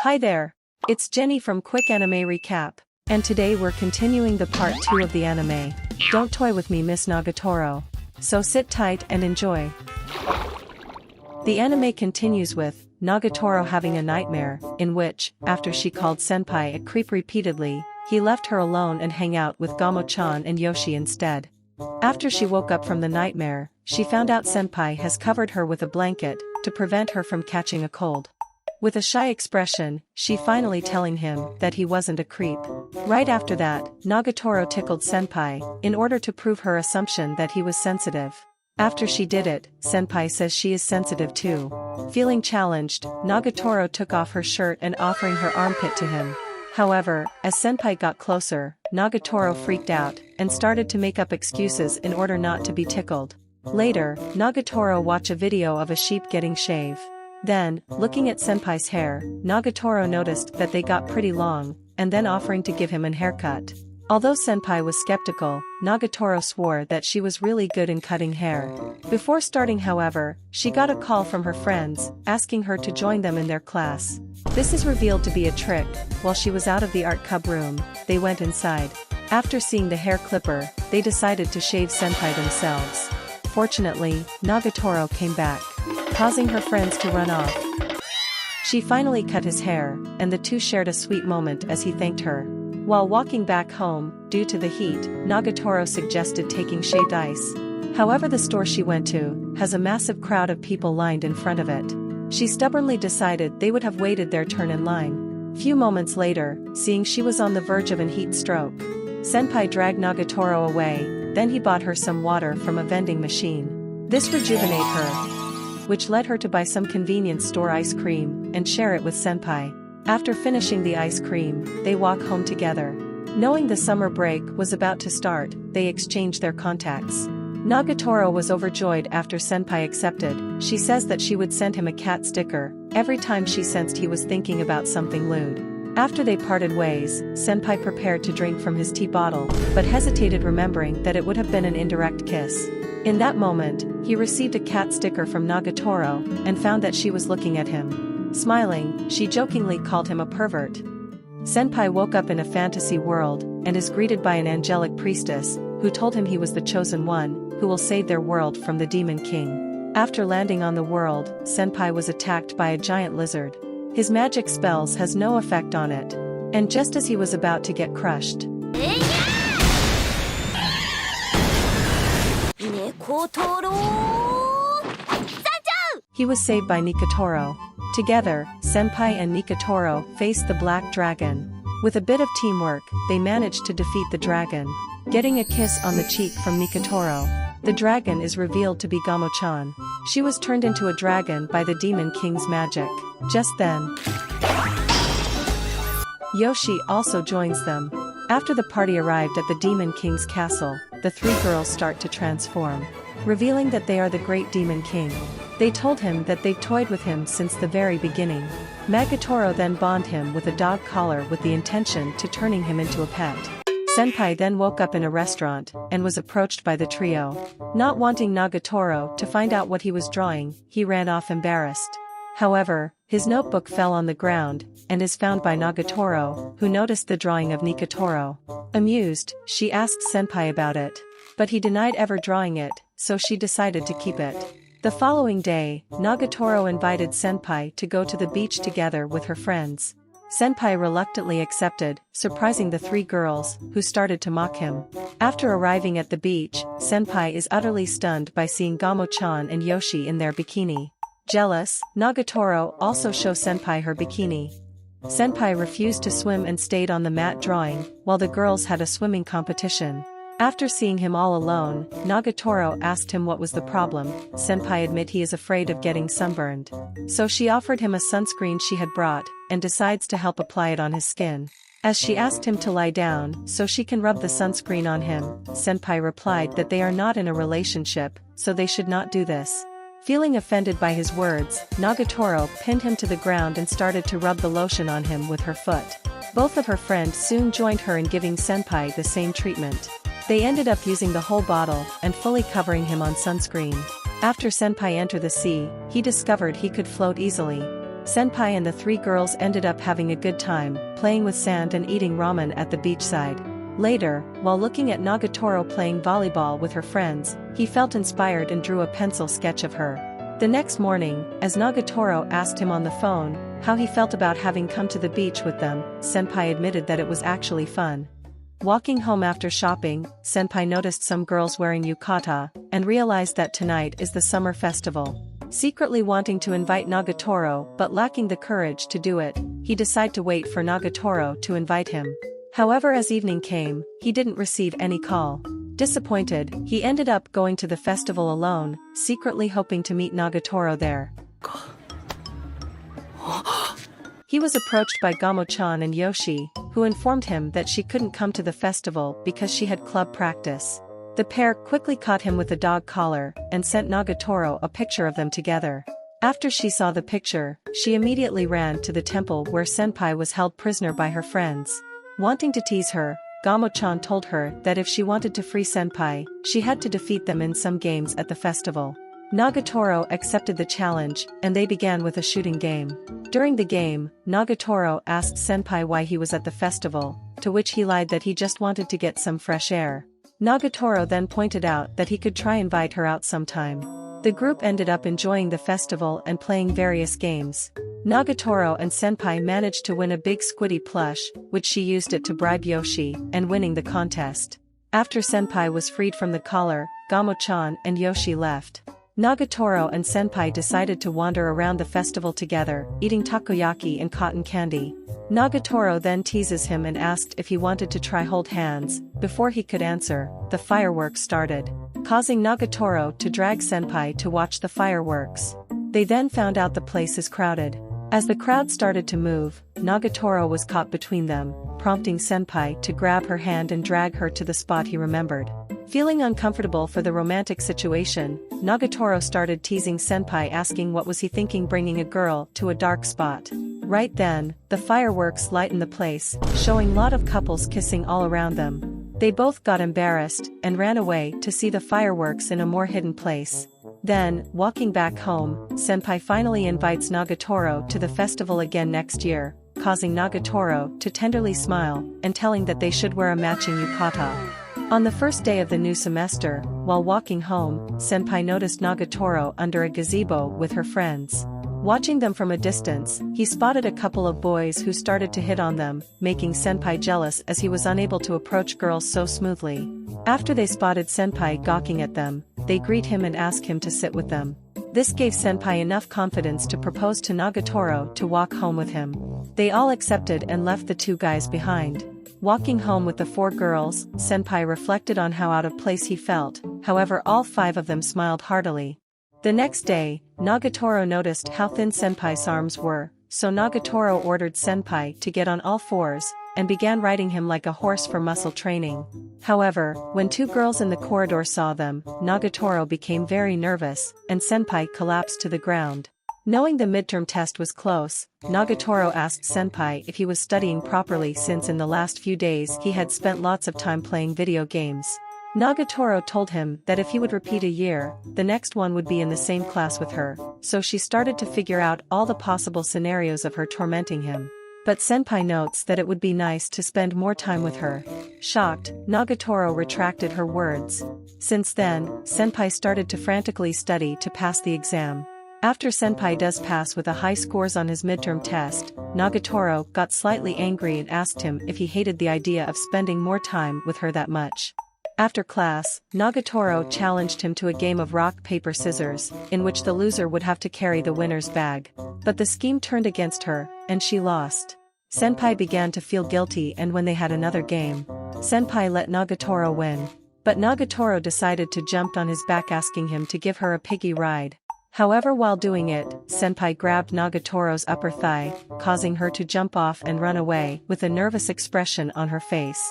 Hi there! It's Jenny from Quick Anime Recap, and today we're continuing the part 2 of the anime. Don't toy with me, Miss Nagatoro. So sit tight and enjoy. The anime continues with Nagatoro having a nightmare, in which, after she called Senpai a creep repeatedly, he left her alone and hang out with Gamo-chan and Yoshi instead. After she woke up from the nightmare, she found out Senpai has covered her with a blanket to prevent her from catching a cold. With a shy expression, she finally telling him that he wasn't a creep. Right after that, Nagatoro tickled Senpai, in order to prove her assumption that he was sensitive. After she did it, Senpai says she is sensitive too. Feeling challenged, Nagatoro took off her shirt and offering her armpit to him. However, as Senpai got closer, Nagatoro freaked out, and started to make up excuses in order not to be tickled. Later, Nagatoro watched a video of a sheep getting shaved. Then, looking at Senpai's hair, Nagatoro noticed that they got pretty long, and then offering to give him an haircut. Although Senpai was skeptical, Nagatoro swore that she was really good in cutting hair. Before starting, however, she got a call from her friends, asking her to join them in their class. This is revealed to be a trick. While she was out of the art club room, they went inside. After seeing the hair clipper, they decided to shave Senpai themselves. Fortunately, Nagatoro came back, causing her friends to run off. She finally cut his hair, and the two shared a sweet moment as he thanked her. While walking back home, due to the heat, Nagatoro suggested taking shaved ice. However, the store she went to has a massive crowd of people lined in front of it. She stubbornly decided they would have waited their turn in line. Few moments later, seeing she was on the verge of an heat stroke, Senpai dragged Nagatoro away. Then he bought her some water from a vending machine. This rejuvenated her, which led her to buy some convenience store ice cream and share it with Senpai. After finishing the ice cream, they walk home together. Knowing the summer break was about to start, they exchanged their contacts. Nagatoro was overjoyed after Senpai accepted. She says that she would send him a cat sticker every time she sensed he was thinking about something lewd. After they parted ways, Senpai prepared to drink from his tea bottle, but hesitated, remembering that it would have been an indirect kiss. In that moment, he received a cat sticker from Nagatoro, and found that she was looking at him. Smiling, she jokingly called him a pervert. Senpai woke up in a fantasy world, and is greeted by an angelic priestess, who told him he was the chosen one, who will save their world from the Demon King. After landing on the world, Senpai was attacked by a giant lizard. His magic spells has no effect on it. And just as he was about to get crushed, he was saved by Nagatoro. Together, Senpai and Nagatoro faced the Black Dragon. With a bit of teamwork, they managed to defeat the dragon. Getting a kiss on the cheek from Nagatoro, the dragon is revealed to be Gamo-chan. She was turned into a dragon by the Demon King's magic. Just then, Yoshi also joins them. After the party arrived at the Demon King's castle, the three girls start to transform, revealing that they are the great Demon King. They told him that they've toyed with him since the very beginning. Nagatoro then bound him with a dog collar with the intention to turning him into a pet. Senpai then woke up in a restaurant, and was approached by the trio. Not wanting Nagatoro to find out what he was drawing, he ran off embarrassed. However, his notebook fell on the ground, and is found by Nagatoro, who noticed the drawing of Nagatoro. Amused, she asked Senpai about it. But he denied ever drawing it, so she decided to keep it. The following day, Nagatoro invited Senpai to go to the beach together with her friends. Senpai reluctantly accepted, surprising the three girls, who started to mock him. After arriving at the beach, Senpai is utterly stunned by seeing Gamo-chan and Yoshi in their bikini. Jealous, Nagatoro also shows Senpai her bikini. Senpai refused to swim and stayed on the mat drawing, while the girls had a swimming competition. After seeing him all alone, Nagatoro asked him what was the problem. Senpai admit he is afraid of getting sunburned. So she offered him a sunscreen she had brought, and decides to help apply it on his skin. As she asked him to lie down so she can rub the sunscreen on him, Senpai replied that they are not in a relationship, so they should not do this. Feeling offended by his words, Nagatoro pinned him to the ground and started to rub the lotion on him with her foot. Both of her friends soon joined her in giving Senpai the same treatment. They ended up using the whole bottle and fully covering him on sunscreen. After Senpai entered the sea, he discovered he could float easily. Senpai and the three girls ended up having a good time, playing with sand and eating ramen at the beachside. Later, while looking at Nagatoro playing volleyball with her friends, he felt inspired and drew a pencil sketch of her. The next morning, as Nagatoro asked him on the phone how he felt about having come to the beach with them, Senpai admitted that it was actually fun. Walking home after shopping, Senpai noticed some girls wearing yukata, and realized that tonight is the summer festival. Secretly wanting to invite Nagatoro but lacking the courage to do it, he decided to wait for Nagatoro to invite him. However, as evening came, he didn't receive any call. Disappointed, he ended up going to the festival alone, secretly hoping to meet Nagatoro there. He was approached by Gamo-chan and Yoshi, who informed him that she couldn't come to the festival because she had club practice. The pair quickly caught him with a dog collar and sent Nagatoro a picture of them together. After she saw the picture, she immediately ran to the temple where Senpai was held prisoner by her friends. Wanting to tease her, Gamo-chan told her that if she wanted to free Senpai, she had to defeat them in some games at the festival. Nagatoro accepted the challenge, and they began with a shooting game. During the game, Nagatoro asked Senpai why he was at the festival, to which he lied that he just wanted to get some fresh air. Nagatoro then pointed out that he could try invite her out sometime. The group ended up enjoying the festival and playing various games. Nagatoro and Senpai managed to win a big Squiddy plush, which she used it to bribe Yoshi, and winning the contest. After Senpai was freed from the collar, Gamo-chan and Yoshi left. Nagatoro and Senpai decided to wander around the festival together, eating takoyaki and cotton candy. Nagatoro then teases him and asked if he wanted to try hold hands. Before he could answer, the fireworks started, causing Nagatoro to drag Senpai to watch the fireworks. They then found out the place is crowded. As the crowd started to move, Nagatoro was caught between them, prompting Senpai to grab her hand and drag her to the spot he remembered. Feeling uncomfortable for the romantic situation, Nagatoro started teasing Senpai, asking what was he thinking bringing a girl to a dark spot. Right then, the fireworks lightened the place, showing lot of couples kissing all around them. They both got embarrassed and ran away to see the fireworks in a more hidden place. Then, walking back home, Senpai finally invites Nagatoro to the festival again next year, causing Nagatoro to tenderly smile and telling that they should wear a matching yukata. On the first day of the new semester, while walking home, Senpai noticed Nagatoro under a gazebo with her friends. Watching them from a distance, he spotted a couple of boys who started to hit on them, making Senpai jealous as he was unable to approach girls so smoothly. After they spotted Senpai gawking at them, they greet him and ask him to sit with them. This gave Senpai enough confidence to propose to Nagatoro to walk home with him. They all accepted and left the two guys behind. Walking home with the four girls, Senpai reflected on how out of place he felt, however all five of them smiled heartily. The next day, Nagatoro noticed how thin Senpai's arms were, so Nagatoro ordered Senpai to get on all fours, and began riding him like a horse for muscle training. However, when two girls in the corridor saw them, Nagatoro became very nervous, and Senpai collapsed to the ground. Knowing the midterm test was close, Nagatoro asked Senpai if he was studying properly since in the last few days he had spent lots of time playing video games. Nagatoro told him that if he would repeat a year, the next one would be in the same class with her, so she started to figure out all the possible scenarios of her tormenting him. But Senpai notes that it would be nice to spend more time with her. Shocked, Nagatoro retracted her words. Since then, Senpai started to frantically study to pass the exam. After Senpai does pass with a high scores on his midterm test, Nagatoro got slightly angry and asked him if he hated the idea of spending more time with her that much. After class, Nagatoro challenged him to a game of rock paper scissors, in which the loser would have to carry the winner's bag. But the scheme turned against her, and she lost. Senpai began to feel guilty, and when they had another game, Senpai let Nagatoro win. But Nagatoro decided to jump on his back, asking him to give her a piggy ride. However, while doing it, Senpai grabbed Nagatoro's upper thigh, causing her to jump off and run away with a nervous expression on her face.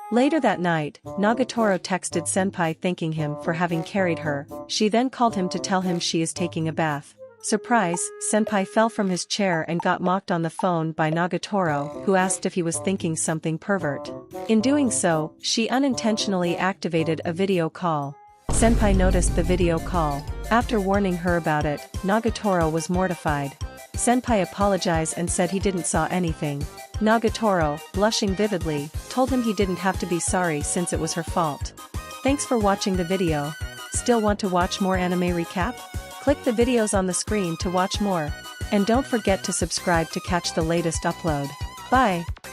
Later that night, Nagatoro texted Senpai thanking him for having carried her. She then called him to tell him she is taking a bath. Surprise, Senpai fell from his chair and got mocked on the phone by Nagatoro, who asked if he was thinking something pervert. In doing so, she unintentionally activated a video call. Senpai noticed the video call. After warning her about it, Nagatoro was mortified. Senpai apologized and said he didn't saw anything. Nagatoro, blushing vividly, told him he didn't have to be sorry since it was her fault. Thanks for watching the video. Still want to watch more anime recap? Click the videos on the screen to watch more. And don't forget to subscribe to catch the latest upload. Bye!